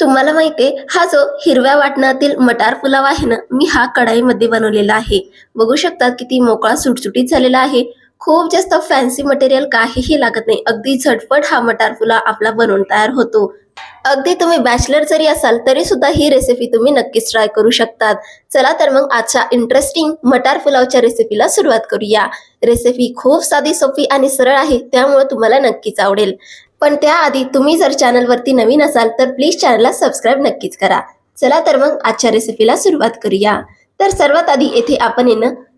तुम्हाला माहिती आहे, हा जो हिरव्या वाटणातील मटार पुलाव आहे ना, मी हा कढाईमध्ये बनवलेला आहे. बघू शकता किती मोकळा सुटसुटीत झालेला आहे. खूप जास्त फॅन्सी मटेरियल काहीही लागत नाही. अगदी झटपट हा मटार पुलाव आपला बनवून तयार होतो. अगदी तुम्ही बॅचलर जरी असाल तरी सुद्धा ही रेसिपी तुम्ही नक्कीच ट्राय करू शकतात. चला तर मग आजच्या इंटरेस्टिंग मटार पुलावच्या रेसिपीला सुरुवात करूया. रेसिपी खूप साधी, सोपी आणि सरळ आहे, त्यामुळे तुम्हाला नक्कीच आवडेल. पण त्याआधी तुम्ही जर चॅनलवरती नवीन असाल तर प्लीज चॅनलला सबस्क्राईब नक्कीच करा. चला तर मग आजच्या रेसिपीला सुरुवात करूया. तर सर्वात आधी येथे आपण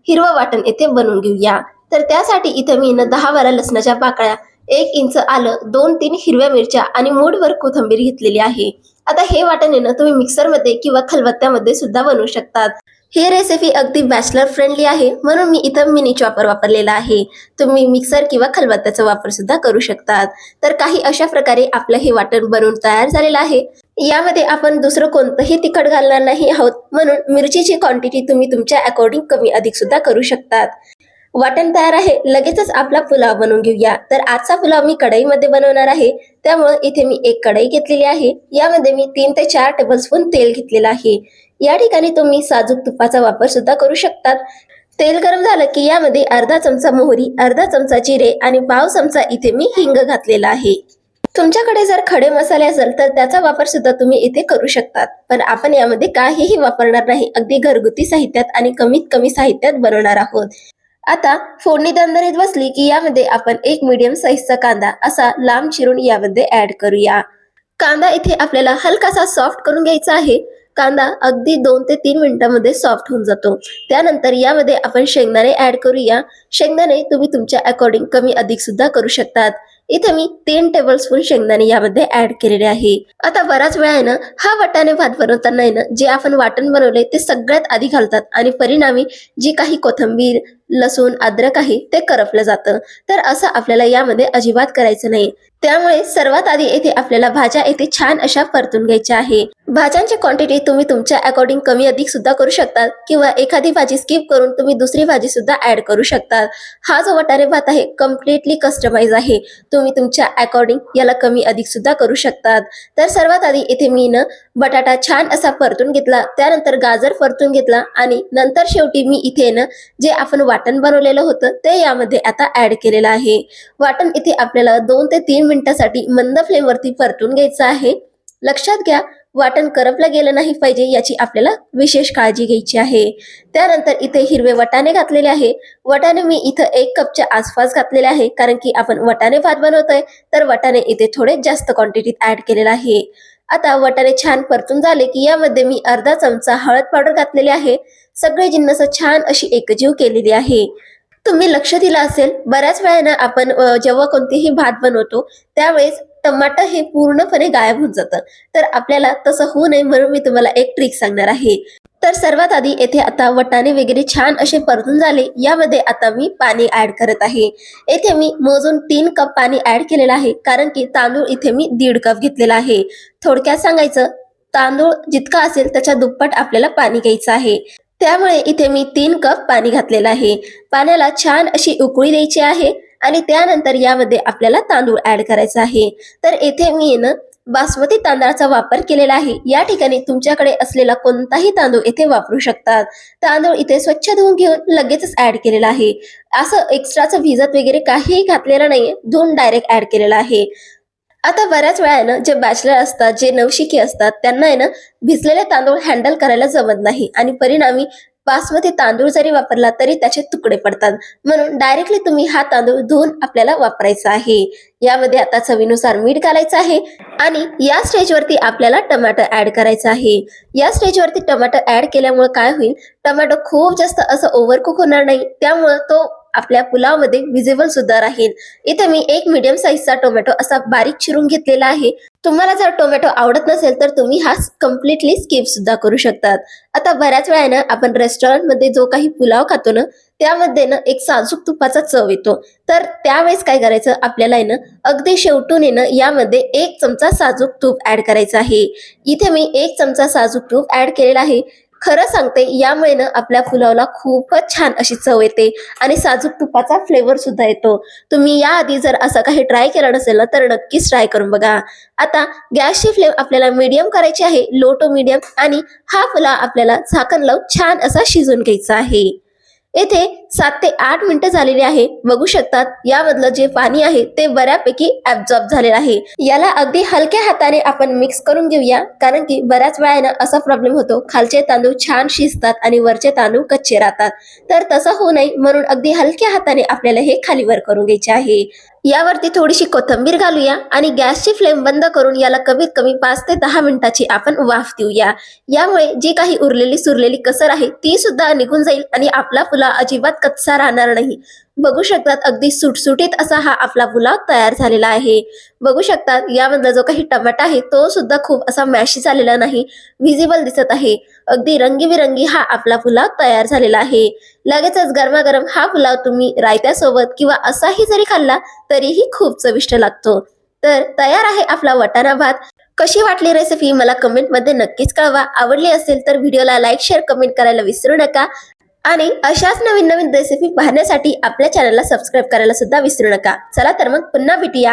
हिरवं वाटण येथे बनवून घेऊया. तर त्यासाठी इथं मी 10-12 लसणाच्या पाकळ्या, 1 इंच आलं, 2-3 हिरव्या मिरच्या आणि मूठभर कोथिंबीर घेतलेली आहे. आता हे वाटण तुम्ही मिक्सरमध्ये किंवा खलबत्त्यामध्ये सुद्धा बनवू शकतात. ही रेसिपी अगदी बॅचलर फ्रेंडली आहे, म्हणून मी इथं मिनी चॉपर वापरलेला आहे. तुम्ही मिक्सर किंवा खलबत्त्याचा वापर सुद्धा करू शकतात. तर काही अशा प्रकारे आपलं हे वाटण बनवून तयार झालेलं आहे. यामध्ये आपण दुसरं कोणतंही तिखट घालणार नाही आहोत, म्हणून मिरचीची क्वांटिटी तुम्ही तुमच्या अकॉर्डिंग कमी अधिक सुद्धा करू शकतात. वाटण तयार आहे, लगेचच आपला पुलाव बनवून घेऊया. तर आजचा पुलाव मी कढईमध्ये बनवणार आहे, त्यामुळे इथे मी एक कढई घेतलेली आहे. यामध्ये मी 3 ते 4 टेबलस्पून तेल घेतलेलं आहे. या ठिकाणी तुम्ही साजूक तुपाचा वापर सुद्धा करू शकतात. तेल गरम झालं की यामध्ये अर्धा चमचा मोहरी, अर्धा चमचा जिरे आणि पाव चमचा इथे मी हिंग घातलेला आहे. तुमच्याकडे जर खडे मसाले असेल तर त्याचा वापर सुद्धा तुम्ही इथे करू शकतात. पण आपण यामध्ये काहीही वापरणार नाही. अगदी घरगुती साहित्यात आणि कमीत कमी साहित्यात बनवणार आहोत. आता फोडणी दणदणीत बसली की यामध्ये आपण एक मीडियम साईजचा कांदा असा लांब चिरून यामध्ये ऍड करूया. कांदा इथे आपल्याला हलकासा सॉफ्ट करून घ्यायचा आहे. कांदा अगदी 2 ते 3 मिनिटांमध्ये सॉफ्ट होऊन जातो. त्यानंतर यामध्ये आपण शेंगदाणे ऍड करूया. शेंगदाणे तुम्ही तुमच्या अकॉर्डिंग कमी अधिक सुद्धा करू शकतात. इथे मी 3 टेबलस्पून शेंगदाणे यामध्ये ऍड केलेले आहे. आता बराच वेळा हा वाटाणे भात बनवताना जे आपण वाटण बनवले ते सगळ्यात आधी घालतात आणि परिणामी जी काही कोथिंबीर, लसूण, अद्रक आहे ते करपलं जातं. तर असं आपल्याला यामध्ये अजिबात करायचं नाही. त्यामुळे सर्वात आधी येथे आपल्याला भाज्या येथे छान अशा परतून घ्यायच्या आहे. भाज्यांची क्वांटिटी तुम्ही तुमच्या अकॉर्डिंग कमी अधिक सुद्धा करू शकतात किंवा एखादी भाजी स्किप करून तुम्ही दुसरी भाजी सुद्धा ऍड करू शकतात. हा जो वाटाणे भात आहे कम्प्लिटली कस्टमाइज आहे. तुम्ही तुमच्या अकॉर्डिंग याला कमी अधिक सुद्धा करू शकतात. तर सर्वात आधी इथे मी बटाटा छान असा परतून घेतला, त्यानंतर गाजर परतून घेतला आणि नंतर शेवटी मी इथे जे आपण वाटण बनवलेलं होतं ते यामध्ये आता ऍड केलेलं आहे. वाटण इथे आपल्याला 2 ते 3 मिनिटांसाठी मंद फ्लेमवरती परतून घ्यायचं आहे. लक्षात घ्या, वाटण करपलं गेलं नाही पाहिजे याची आपल्याला विशेष काळजी घ्यायची आहे. त्यानंतर इथे हिरवे वटाणे घातलेले आहे. वटाणे मी इथं 1 कपच्या आसपास घातलेले आहे, कारण की आपण वटाणे भात बनवतोय तर वटाणे इथे थोडे जास्त क्वांटिटीत ऍड केलेला आहे. आता वटाणे छान परतून झाले की यामध्ये मी अर्धा चमचा हळद पावडर घातलेली आहे. सगळे जिन्नस छान अशी एकजीव केलेली आहे. तुम्ही लक्ष दिलं असेल, बऱ्याच वेळा आपण जेव्हा कोणतेही भात बनवतो त्यावेळेस टमाटर हे पूर्णपणे गायब होऊन जातं. तर आपल्याला तसं होऊ नये म्हणून मी तुम्हाला एक ट्रिक सांगणार आहे. तर सर्वात आधी येथे आता वटाणे वगैरे छान असे परतून झाले. यामध्ये आता मी पाणी ऍड करत आहे. येथे मी मोजून 3 कप पाणी ऍड केलेलं आहे, कारण की तांदूळ इथे मी 1.5 कप घेतलेला आहे. थोडक्यात सांगायचं, तांदूळ जितका असेल त्याच्या दुप्पट आपल्याला पाणी घ्यायचं आहे. त्यामुळे इथे मी 3 कप पाणी घातलेलं आहे. पाण्याला छान अशी उकळी द्यायची आहे आणि त्यानंतर यामध्ये आपल्याला तांदूळ ऍड करायचा आहे. तर इथे मी बासमती तांदळाचा वापर केलेला आहे. या ठिकाणी तुमच्याकडे असलेला कोणताही तांदूळ इथे वापरू शकतात. तांदूळ इथे स्वच्छ धुवून घेऊन लगेचच ऍड केलेला आहे. असं एक्स्ट्राचं भिजत वगैरे काहीही घातलेलं नाहीये, धुवून डायरेक्ट ऍड केलेला आहे. आता बऱ्याच वेळा जे बॅचलर असतात, जे नवशिकी असतात, त्यांना भिजलेले तांदूळ हँडल करायला जमत नाही आणि परिणामी बासमती तांदूळ जरी वापरला तरी त्याचे तुकडे पडतात. म्हणून डायरेक्टली तुम्ही हा तांदूळ धुवून आपल्याला वापरायचा आहे. यामध्ये आता चवीनुसार मीठ घालायचं आहे आणि या स्टेजवरती आपल्याला टमाटर ऍड करायचं आहे. या स्टेजवरती टमाटर ऍड केल्यामुळे काय होईल, टमाटो खूप जास्त असं ओव्हरकुक होणार नाही, त्यामुळे तो आपल्या पुलावमध्ये विजिबल सुद्धा राहील. इथे मी एक मीडियम साईजचा टोमॅटो असा बारीक चिरून घेतलेला आहे. तुम्हाला जर टोमॅटो आवडत नसेल तर तुम्ही हा कम्प्लिटली स्किप सुद्धा करू शकतात. आता बऱ्याच वेळा आपण रेस्टॉरंटमध्ये जो काही पुलाव खातो त्यामध्ये एक साजूक तुपाचा चव येतो. तर त्यावेळेस काय करायचं, आपल्याला अगदी शेवटून यामध्ये 1 चमचा साजूक तूप ऍड करायचं आहे. इथे मी 1 चमचा साजूक तूप ऍड केलेला आहे. खरं सांगते, यामुळे ना आपल्या पुलावला खूपच छान अशी चव येते आणि साजूक तुपाचा फ्लेवर सुद्धा येतो. तुम्ही याआधी जर असं काही ट्राय केलं नसेल ना, तर नक्कीच ट्राय करून बघा. आता गॅसची फ्लेम आपल्याला मीडियम करायची आहे, लो टू मीडियम, आणि हा पुलाव आपल्याला झाकण लावून छान असा शिजवून घ्यायचा आहे. येथे 7 ते 8 मिनिटं झालेली आहे. बघू शकतात यामधलं जे पाणी आहे ते बऱ्यापैकी ऍब्झॉर्ब झालेलं आहे. याला अगदी हलक्या हाताने आपण मिक्स करून घेऊया, कारण की बऱ्याच वेळा असा प्रॉब्लेम होतो, खालचे तांदूळ छान शिजतात आणि वरचे तांदूळ कच्चे राहतात. तर तसं होऊ नये म्हणून अगदी हलक्या हाताने आपल्याला हे खालीवर करून घ्यायचे आहे. यावरती थोडीशी कोथिंबीर घालूया आणि गॅसची फ्लेम बंद करून याला कमीत कमी 5 ते 10 मिनिटाची आपण वाफ देऊया. यामुळे जी काही उरलेली सुरलेली कसर आहे ती सुद्धा निघून जाईल आणि आपला पुलाव अजिबात कच्चा राहणार नाही. बघू शकतात अगदी सुटसुटीत असा हा आपला पुलाव तयार झालेला आहे. बघू शकतात यामधला जो काही टमाटा आहे तो सुद्धा खूप असा मॅशी झालेला नाही, व्हिजिबल दिसत आहे. अगदी रंगीबिरंगी हा आपला पुलाव तयार झालेला आहे. लगेचच गरमागरम हा पुलाव तुम्ही रायत्यासोबत किंवा असाही जरी खाल्ला तरीही खूप चविष्ट लागतो. तर तयार आहे आपला वाटाणा भात. कशी वाटली रेसिपी मला कमेंटमध्ये नक्कीच कळवा. आवडली असेल तर व्हिडिओला लाईक, शेअर, कमेंट करायला विसरू नका आणि अशाच नवीन नवीन रेसिपी पाहण्यासाठी आपल्या चॅनलला सबस्क्राईब करायला सुद्धा विसरू नका. चला तर मग पुन्हा भेटूया.